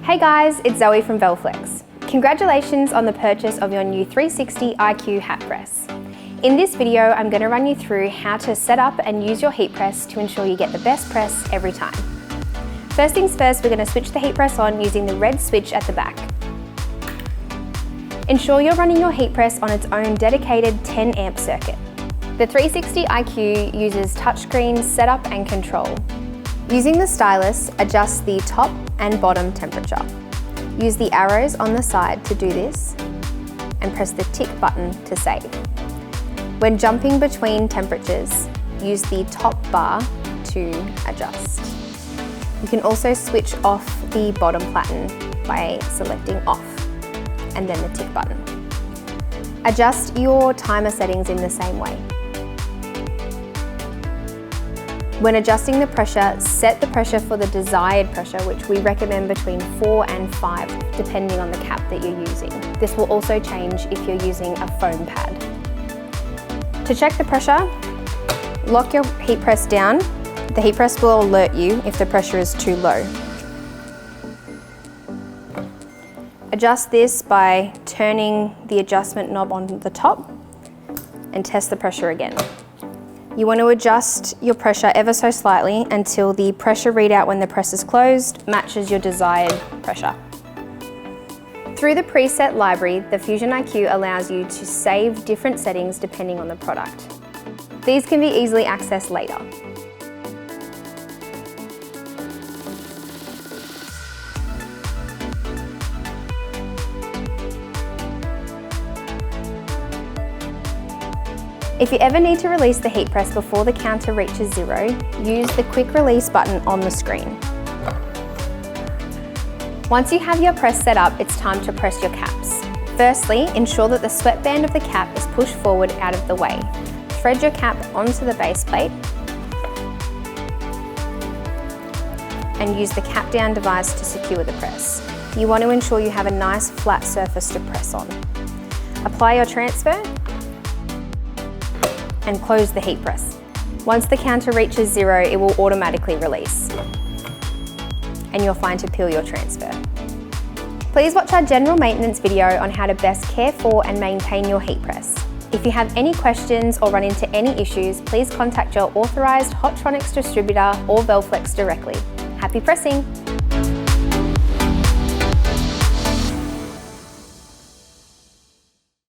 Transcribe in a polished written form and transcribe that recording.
Hey guys, it's Zoe from Velflex. Congratulations on the purchase of your new 360IQ hat press. In this video, I'm going to run you through how to set up and use your heat press to ensure you get the best press every time. First things first, we're going to switch the heat press on using the red switch at the back. Ensure you're running your heat press on its own dedicated 10 amp circuit. The 360IQ uses touchscreen setup and control. Using the stylus, adjust the top and bottom temperature. Use the arrows on the side to do this and press the tick button to save. When jumping between temperatures, use the top bar to adjust. You can also switch off the bottom platen by selecting off and then the tick button. Adjust your timer settings in the same way. When adjusting the pressure, set the pressure for the desired pressure, which we recommend between 4 and 5, depending on the cap that you're using. This will also change if you're using a foam pad. To check the pressure, lock your heat press down. The heat press will alert you if the pressure is too low. Adjust this by turning the adjustment knob on the top and test the pressure again. You want to adjust your pressure ever so slightly until the pressure readout when the press is closed matches your desired pressure. Through the preset library, the Fusion IQ allows you to save different settings depending on the product. These can be easily accessed later. If you ever need to release the heat press before the counter reaches 0, use the quick release button on the screen. Once you have your press set up, it's time to press your caps. Firstly, ensure that the sweatband of the cap is pushed forward out of the way. Thread your cap onto the base plate and use the cap down device to secure the press. You want to ensure you have a nice flat surface to press on. Apply your transfer and close the heat press. Once the counter reaches 0, it will automatically release and you're fine to peel your transfer. Please watch our general maintenance video on how to best care for and maintain your heat press. If you have any questions or run into any issues, please contact your authorised Hotronix distributor or Velflex directly. Happy pressing!